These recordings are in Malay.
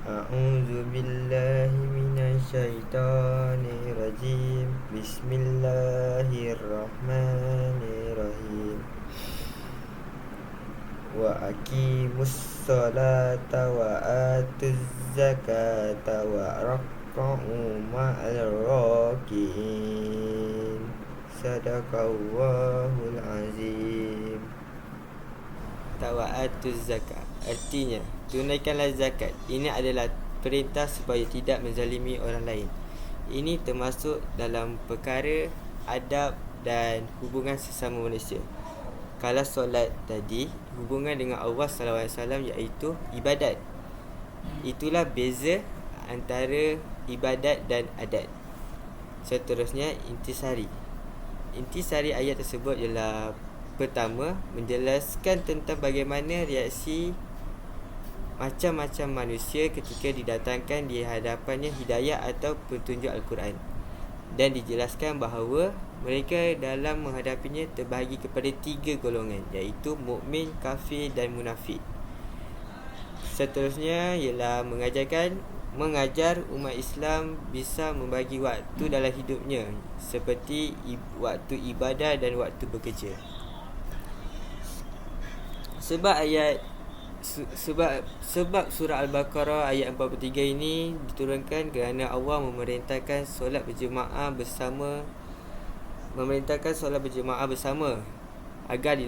A'udzu billahi minasyaitonir rajim. Bismillahirrahmanirrahim. Wa aqimus salata wa atuz zakata wa rak'u ma'al rakiin. Sadaqallahul azim. Ta'atuz zakat, artinya tunaikanlah zakat. Ini adalah perintah supaya tidak menzalimi orang lain. Ini termasuk dalam perkara adab dan hubungan sesama manusia. Kalau solat tadi, hubungan dengan Allah SAW iaitu ibadat. Itulah beza antara ibadat dan adat. Seterusnya, intisari. Intisari ayat tersebut ialah pertama, menjelaskan tentang bagaimana reaksi macam-macam manusia ketika didatangkan di hadapannya hidayah atau petunjuk Al-Quran, dan dijelaskan bahawa mereka dalam menghadapinya terbahagi kepada 3 golongan, iaitu mukmin, kafir dan munafik. Seterusnya ialah mengajar umat Islam bisa membagi waktu dalam hidupnya, seperti waktu ibadah dan waktu bekerja. Sebab surah Al-Baqarah ayat 43 ini diturunkan kerana Allah memerintahkan solat berjemaah bersama agar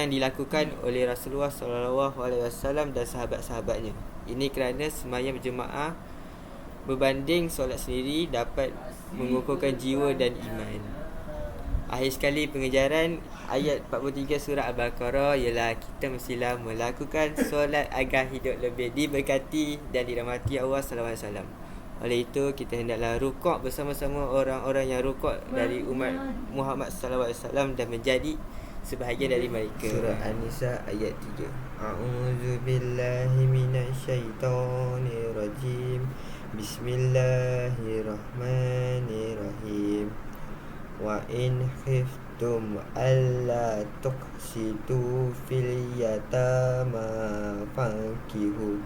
dilakukan oleh Rasulullah SAW dan sahabat-sahabatnya. Ini kerana sembahyang berjemaah berbanding solat sendiri dapat mengukuhkan jiwa dan iman. Akhir sekali, pengejaran ayat 43 surah Al-Baqarah ialah kita mestilah melakukan solat agar hidup lebih diberkati dan dirahmati Allah SAW. Oleh itu, kita hendaklah rukuk bersama-sama orang-orang yang rukuk dari umat Muhammad SAW dan menjadi sebahagian dari mereka. Surah An-Nisa ayat 3. A'udzu billahi minasyaitonir rajim. Bismillahirrahmanirrahim. Wa in khiftum alla tuqsitu fil yatama fankihu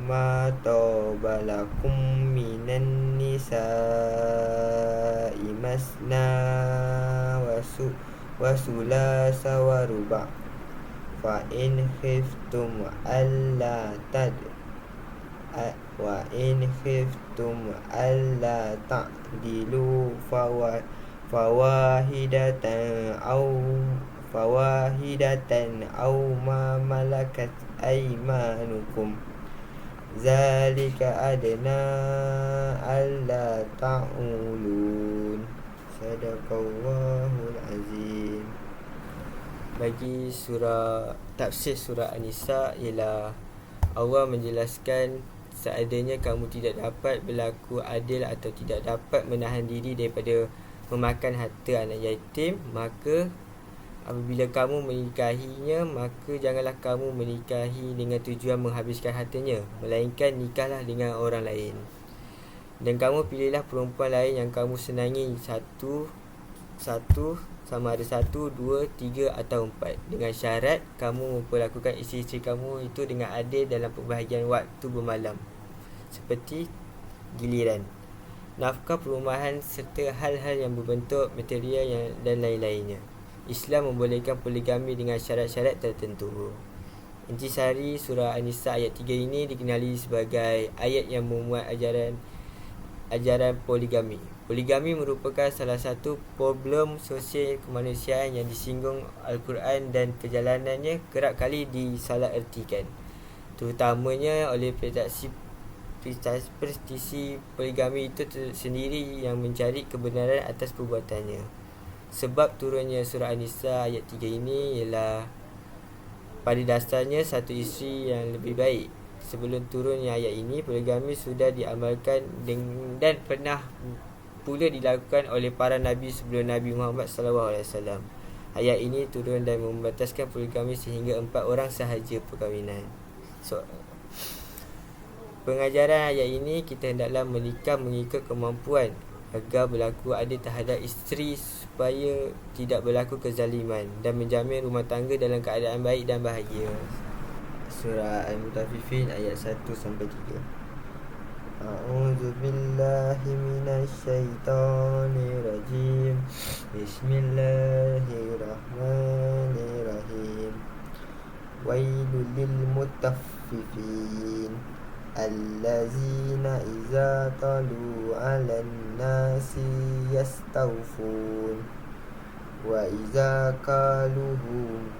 ma tawbalakum minan nisa'i masna wa sulasa wa ruba' fa in khiftum alla ta'dilu fawahidatan aw ma malakat aymanukum zalika adna alla ta'ulun. Sadaqallahul azim. Bagi tafsir surah An-Nisa ialah Allah menjelaskan seadanya kamu tidak dapat berlaku adil atau tidak dapat menahan diri daripada memakan harta anak yatim, maka apabila kamu menikahinya, maka janganlah kamu menikahi dengan tujuan menghabiskan hartanya, melainkan nikahlah dengan orang lain. Dan kamu pilihlah perempuan lain yang kamu senangi, satu sama ada 1, 2, 3 atau 4, dengan syarat kamu memperlakukan isteri-isteri kamu itu dengan adil dalam pembahagian waktu bermalam, seperti giliran, nafkah, perumahan serta hal-hal yang berbentuk material dan lain-lainnya. Islam membolehkan poligami dengan syarat-syarat tertentu. Intisari surah An-Nisa ayat 3 ini dikenali sebagai ayat yang memuat ajaran poligami. Poligami merupakan salah satu problem sosial kemanusiaan yang disinggung Al-Quran, dan perjalanannya kerap kali disalahertikan, terutamanya oleh praktisi poligami itu sendiri yang mencari kebenaran atas perbuatannya. Sebab turunnya surah An-Nisa ayat 3 ini ialah pada dasarnya satu isteri yang lebih baik. Sebelum turunnya ayat ini, poligami sudah diamalkan dan pernah pula dilakukan oleh para Nabi sebelum Nabi Muhammad SAW. Ayat ini turun dan membataskan poligami sehingga 4 orang sahaja perkahwinan. Pengajaran ayat ini, kita hendaklah menikah mengikut kemampuan agar berlaku adil terhadap isteri supaya tidak berlaku kezaliman dan menjamin rumah tangga dalam keadaan baik dan bahagia. surah Al-Mutaffifin ayat 1 sampai 3. A'udzubillahi minasyaitonirrajim. Bismillahirrahmanirrahim. Wailul lil mutaffifin allazina iza talu 'alan nasi yastawfun wa iza kaluhum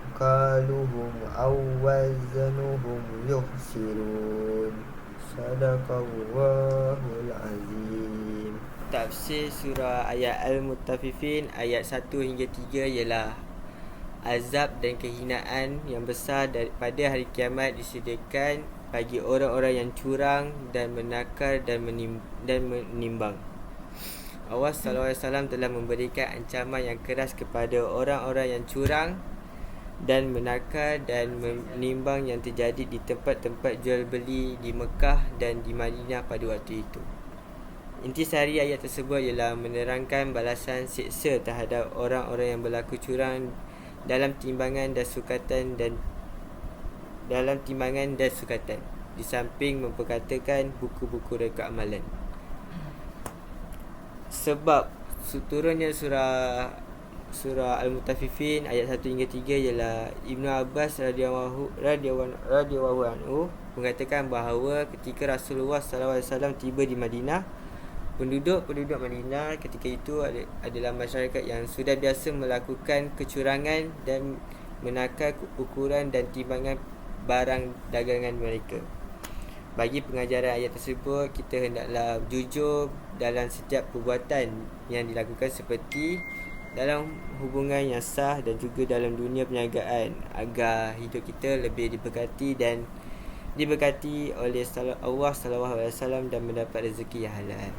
aw wazanuhum yukhsirun. Sadaqallahul azim. Tafsir surah ayat Al-Mutaffifin ayat 1 hingga 3 ialah azab dan kehinaan yang besar pada hari kiamat disediakan bagi orang-orang yang curang dan menakar dan menimbang. Allah SAW telah memberikan ancaman yang keras kepada orang-orang yang curang dan menakar dan menimbang yang terjadi di tempat-tempat jual beli di Mekah dan di Madinah pada waktu itu. Intisari ayat tersebut ialah menerangkan balasan siksa terhadap orang-orang yang berlaku curang dalam timbangan dan sukatan di samping memperkatakan buku-buku rekod amalan. Sebab turunnya surah Al-Mutaffifin ayat 1 hingga 3 ialah Ibnu Abbas radhiyallahu anhu mengatakan bahawa ketika Rasulullah SAW tiba di Madinah, penduduk Madinah ketika itu adalah masyarakat yang sudah biasa melakukan kecurangan dan menakar ukuran dan timbangan barang dagangan mereka. Bagi pengajaran ayat tersebut, kita hendaklah jujur dalam setiap perbuatan yang dilakukan seperti dalam hubungan yang sah dan juga dalam dunia perniagaan agar hidup kita lebih diberkati oleh Allah SAW dan mendapat rezeki yang halal.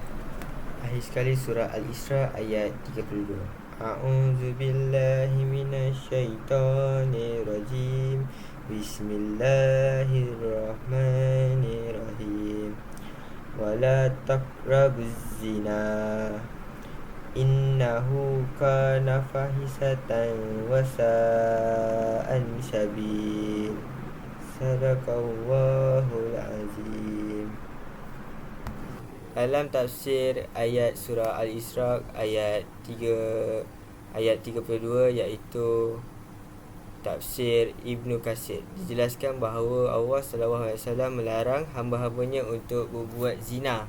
Akhir sekali surah Al-Isra ayat 32. A'udzubillahi minasyaitonirrajim. Bismillahirrahmanirrahim. Wala taqrabuz zina innahu kana fahisatan wa sa'an sabil. Sadaqallahul azim. Dalam tafsir ayat surah Al-Isra ayat 32 iaitu tafsir Ibnu Katsir, dijelaskan bahawa Allah SAW melarang hamba-hambanya untuk berbuat zina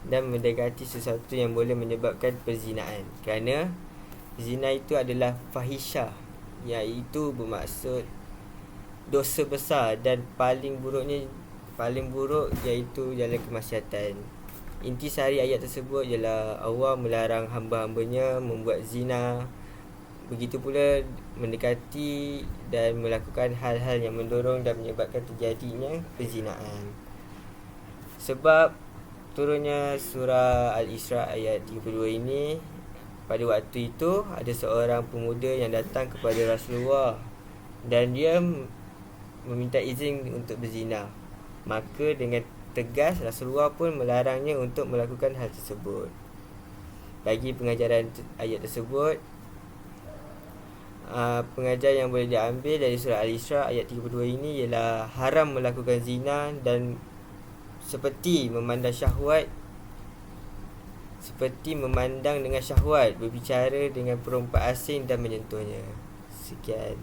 dan mendekati sesuatu yang boleh menyebabkan perzinaan, kerana zina itu adalah fahisyah, iaitu bermaksud dosa besar dan paling buruk iaitu jalan kemaksiatan. Intisari ayat tersebut ialah Allah melarang hamba-hambanya membuat zina, begitu pula mendekati dan melakukan hal-hal yang mendorong dan menyebabkan terjadinya perzinaan. Sebab turunnya surah Al-Isra ayat 32 ini, pada waktu itu ada seorang pemuda yang datang kepada Rasulullah dan dia meminta izin untuk berzina. Maka dengan tegas Rasulullah pun melarangnya untuk melakukan hal tersebut. Bagi pengajaran ayat tersebut, pengajaran yang boleh diambil dari surah Al-Isra ayat 32 ini ialah haram melakukan zina dan seperti memandang dengan syahwat, berbicara dengan perempuan asing dan menyentuhnya. Sekian.